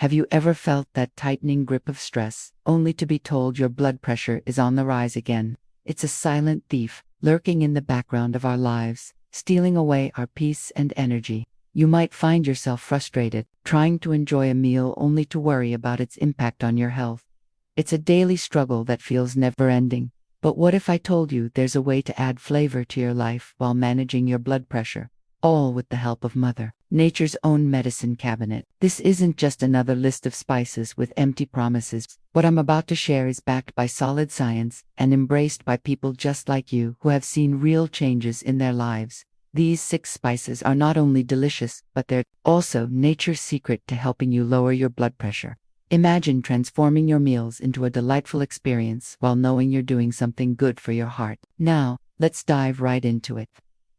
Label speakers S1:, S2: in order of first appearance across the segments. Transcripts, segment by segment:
S1: Have you ever felt that tightening grip of stress, only to be told your blood pressure is on the rise again? It's a silent thief, lurking in the background of our lives, stealing away our peace and energy. You might find yourself frustrated, trying to enjoy a meal only to worry about its impact on your health. It's a daily struggle that feels never-ending. But what if I told you there's a way to add flavor to your life while managing your blood pressure? All with the help of Mother Nature's own medicine cabinet. This isn't just another list of spices with empty promises. What I'm about to share is backed by solid science and embraced by people just like you who have seen real changes in their lives. These 6 spices are not only delicious, but they're also nature's secret to helping you lower your blood pressure. Imagine transforming your meals into a delightful experience while knowing you're doing something good for your heart. Now, let's dive right into it.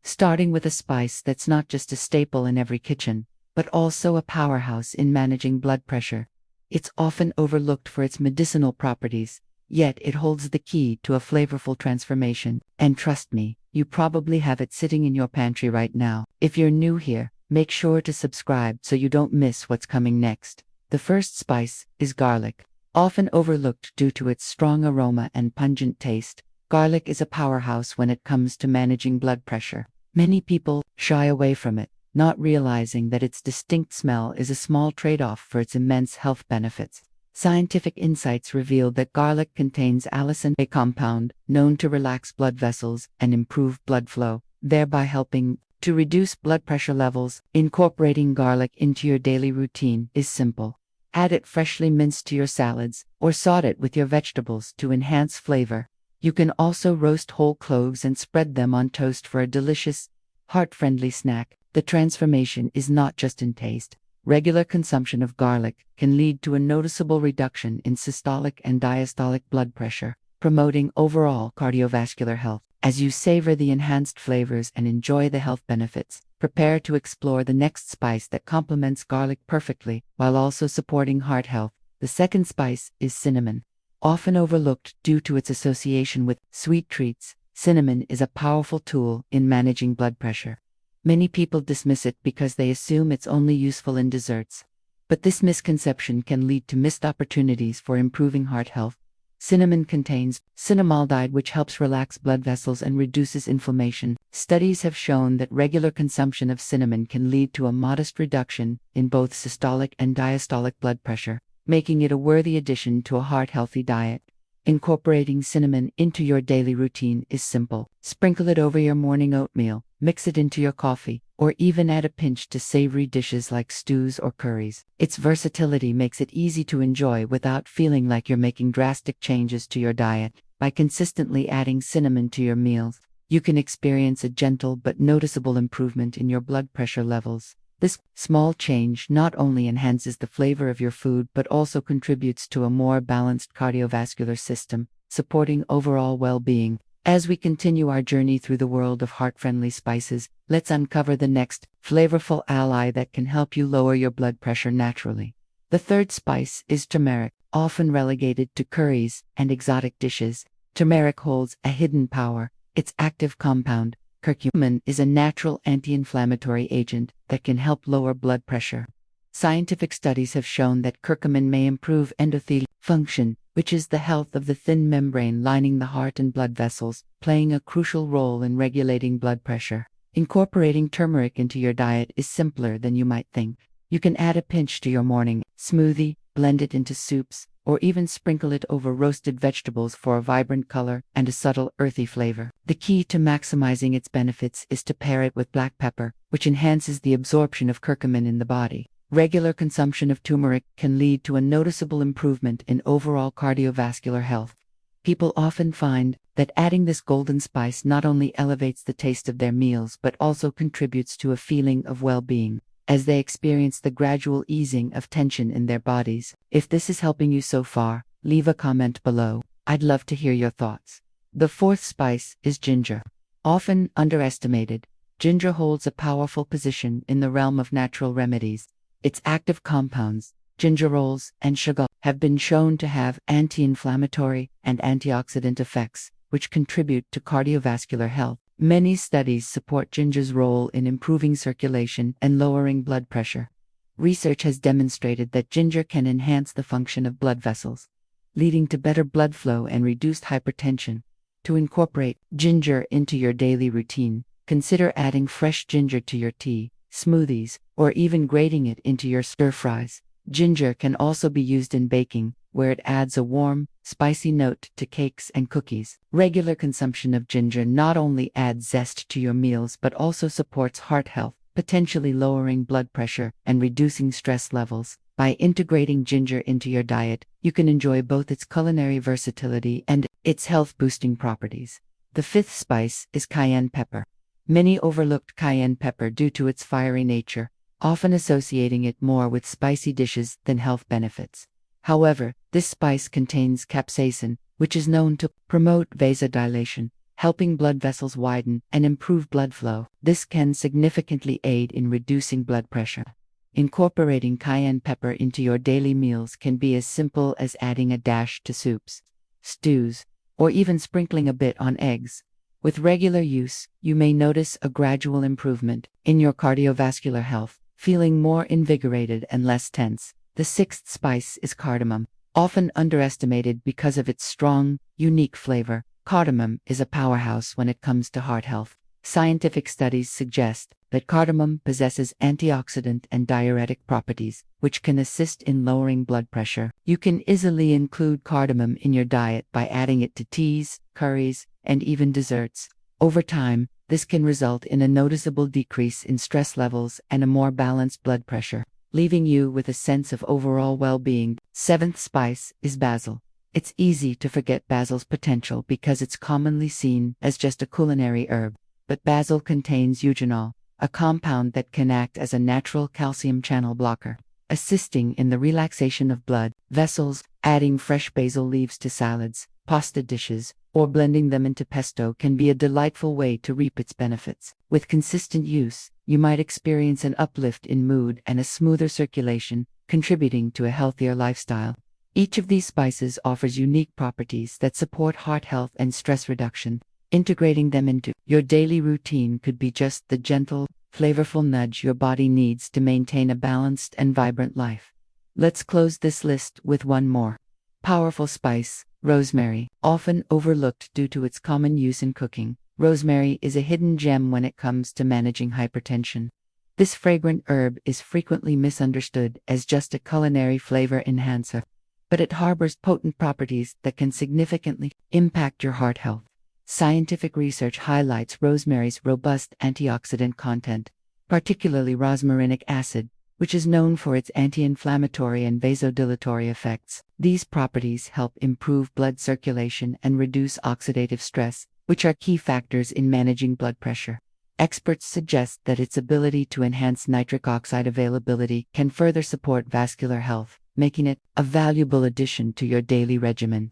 S1: Starting with a spice that's not just a staple in every kitchen, but also a powerhouse in managing blood pressure. It's often overlooked for its medicinal properties, yet it holds the key to a flavorful transformation. And trust me, you probably have it sitting in your pantry right now. If you're new here, make sure to subscribe so you don't miss what's coming next. The first spice is garlic. Often overlooked due to its strong aroma and pungent taste, garlic is a powerhouse when it comes to managing blood pressure. Many people shy away from it, not realizing that its distinct smell is a small trade-off for its immense health benefits. Scientific insights reveal that garlic contains allicin, a compound known to relax blood vessels and improve blood flow, thereby helping to reduce blood pressure levels. Incorporating garlic into your daily routine is simple. Add it freshly minced to your salads, or saute it with your vegetables to enhance flavor. You can also roast whole cloves and spread them on toast for a delicious, heart-friendly snack. The transformation is not just in taste. Regular consumption of garlic can lead to a noticeable reduction in systolic and diastolic blood pressure, promoting overall cardiovascular health. As you savor the enhanced flavors and enjoy the health benefits, prepare to explore the next spice that complements garlic perfectly while also supporting heart health. The second spice is cinnamon. Often overlooked due to its association with sweet treats, cinnamon is a powerful tool in managing blood pressure. Many people dismiss it because they assume it's only useful in desserts. But this misconception can lead to missed opportunities for improving heart health. Cinnamon contains cinnamaldehyde, which helps relax blood vessels and reduces inflammation. Studies have shown that regular consumption of cinnamon can lead to a modest reduction in both systolic and diastolic blood pressure, making it a worthy addition to a heart-healthy diet. Incorporating cinnamon into your daily routine is simple. Sprinkle it over your morning oatmeal, mix it into your coffee, or even add a pinch to savory dishes like stews or curries. Its versatility makes it easy to enjoy without feeling like you're making drastic changes to your diet. By consistently adding cinnamon to your meals, you can experience a gentle but noticeable improvement in your blood pressure levels. This small change not only enhances the flavor of your food but also contributes to a more balanced cardiovascular system, supporting overall well-being. As we continue our journey through the world of heart-friendly spices, let's uncover the next flavorful ally that can help you lower your blood pressure naturally. The third spice is turmeric. Often relegated to curries and exotic dishes, turmeric holds a hidden power. Its active compound, curcumin, is a natural anti-inflammatory agent that can help lower blood pressure. Scientific studies have shown that curcumin may improve endothelial function, which is the health of the thin membrane lining the heart and blood vessels, playing a crucial role in regulating blood pressure. Incorporating turmeric into your diet is simpler than you might think. You can add a pinch to your morning smoothie, blend it into soups, or even sprinkle it over roasted vegetables for a vibrant color and a subtle earthy flavor. The key to maximizing its benefits is to pair it with black pepper, which enhances the absorption of curcumin in the body. Regular consumption of turmeric can lead to a noticeable improvement in overall cardiovascular health. People often find that adding this golden spice not only elevates the taste of their meals but also contributes to a feeling of well-being, as they experience the gradual easing of tension in their bodies. If this is helping you so far, leave a comment below. I'd love to hear your thoughts. The fourth spice is ginger. Often underestimated, ginger holds a powerful position in the realm of natural remedies. Its active compounds, gingerols and sugar, have been shown to have anti-inflammatory and antioxidant effects, which contribute to cardiovascular health. Many studies support ginger's role in improving circulation and lowering blood pressure. Research has demonstrated that ginger can enhance the function of blood vessels, leading to better blood flow and reduced hypertension. To incorporate ginger into your daily routine, consider adding fresh ginger to your tea, smoothies, or even grating it into your stir-fries. Ginger can also be used in baking, where it adds a warm, spicy note to cakes and cookies. Regular consumption of ginger not only adds zest to your meals but also supports heart health, potentially lowering blood pressure and reducing stress levels. By integrating ginger into your diet, you can enjoy both its culinary versatility and its health-boosting properties. The fifth spice is cayenne pepper. Many overlooked cayenne pepper due to its fiery nature, often associating it more with spicy dishes than health benefits. However, this spice contains capsaicin, which is known to promote vasodilation, helping blood vessels widen and improve blood flow. This can significantly aid in reducing blood pressure. Incorporating cayenne pepper into your daily meals can be as simple as adding a dash to soups, stews, or even sprinkling a bit on eggs. With regular use, you may notice a gradual improvement in your cardiovascular health, feeling more invigorated and less tense. The sixth spice is cardamom. Often underestimated because of its strong, unique flavor, cardamom is a powerhouse when it comes to heart health. Scientific studies suggest that cardamom possesses antioxidant and diuretic properties, which can assist in lowering blood pressure. You can easily include cardamom in your diet by adding it to teas, curries, and even desserts. Over time, this can result in a noticeable decrease in stress levels and a more balanced blood pressure, leaving you with a sense of overall well-being. Seventh spice is basil. It's easy to forget basil's potential because it's commonly seen as just a culinary herb. But basil contains eugenol, a compound that can act as a natural calcium channel blocker, assisting in the relaxation of blood vessels. Adding fresh basil leaves to salads, pasta dishes, or blending them into pesto can be a delightful way to reap its benefits. With consistent use, you might experience an uplift in mood and a smoother circulation, contributing to a healthier lifestyle. Each of these spices offers unique properties that support heart health and stress reduction. Integrating them into your daily routine could be just the gentle, flavorful nudge your body needs to maintain a balanced and vibrant life. Let's close this list with one more powerful spice, rosemary. Often overlooked due to its common use in cooking, rosemary is a hidden gem when it comes to managing hypertension. This fragrant herb is frequently misunderstood as just a culinary flavor enhancer, but it harbors potent properties that can significantly impact your heart health. Scientific research highlights rosemary's robust antioxidant content, particularly rosmarinic acid, which is known for its anti-inflammatory and vasodilatory effects. These properties help improve blood circulation and reduce oxidative stress, which are key factors in managing blood pressure. Experts suggest that its ability to enhance nitric oxide availability can further support vascular health, making it a valuable addition to your daily regimen.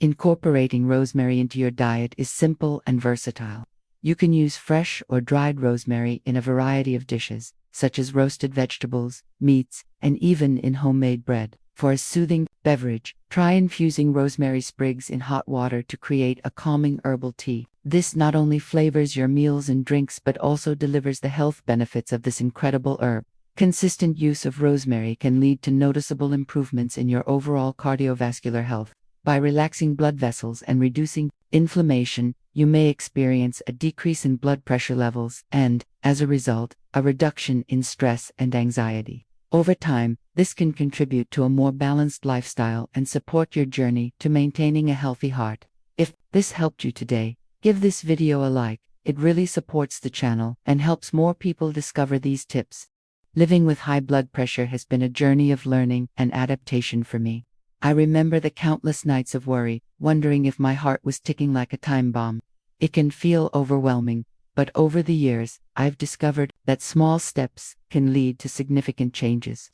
S1: Incorporating rosemary into your diet is simple and versatile. You can use fresh or dried rosemary in a variety of dishes, such as roasted vegetables, meats, and even in homemade bread. For a soothing beverage, try infusing rosemary sprigs in hot water to create a calming herbal tea. This not only flavors your meals and drinks but also delivers the health benefits of this incredible herb. Consistent use of rosemary can lead to noticeable improvements in your overall cardiovascular health. By relaxing blood vessels and reducing inflammation, you may experience a decrease in blood pressure levels and, as a result, a reduction in stress and anxiety. Over time, this can contribute to a more balanced lifestyle and support your journey to maintaining a healthy heart. If this helped you today, give this video a like. It really supports the channel and helps more people discover these tips. Living with high blood pressure has been a journey of learning and adaptation for me. I remember the countless nights of worry, wondering if my heart was ticking like a time bomb. It can feel overwhelming, but over the years, I've discovered that small steps can lead to significant changes.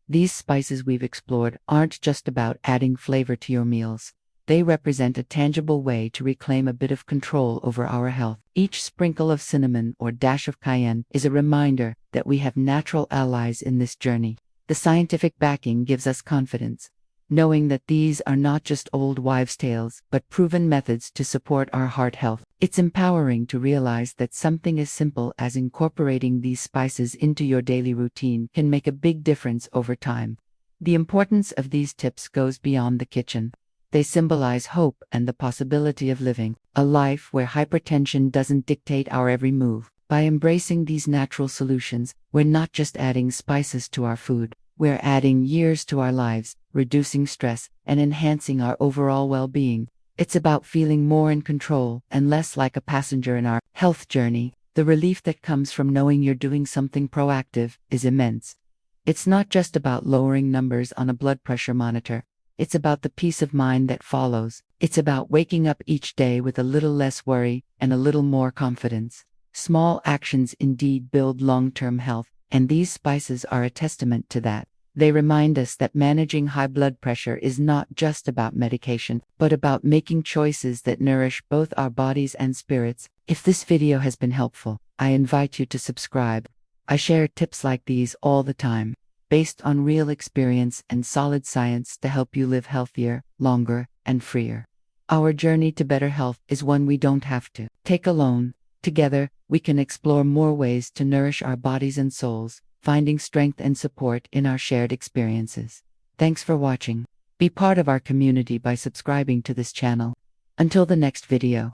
S1: These spices we've explored aren't just about adding flavor to your meals. They represent a tangible way to reclaim a bit of control over our health. Each sprinkle of cinnamon or dash of cayenne is a reminder that we have natural allies in this journey. The scientific backing gives us confidence. knowing that these are not just old wives' tales, but proven methods to support our heart health. It's empowering to realize that something as simple as incorporating these spices into your daily routine can make a big difference over time. The importance of these tips goes beyond the kitchen. They symbolize hope and the possibility of living a life where hypertension doesn't dictate our every move. By embracing these natural solutions, we're not just adding spices to our food, we're adding years to our lives, reducing stress, and enhancing our overall well-being. It's about feeling more in control and less like a passenger in our health journey. The relief that comes from knowing you're doing something proactive is immense. It's not just about lowering numbers on a blood pressure monitor. It's about the peace of mind that follows. It's about waking up each day with a little less worry and a little more confidence. Small actions indeed build long-term health, and these spices are a testament to that. They remind us that managing high blood pressure is not just about medication, but about making choices that nourish both our bodies and spirits. If this video has been helpful, I invite you to subscribe. I share tips like these all the time, based on real experience and solid science to help you live healthier, longer, and freer. Our journey to better health is one we don't have to take alone. Together, we can explore more ways to nourish our bodies and souls, finding strength and support in our shared experiences. Thanks for watching. Be part of our community by subscribing to this channel. Until the next video.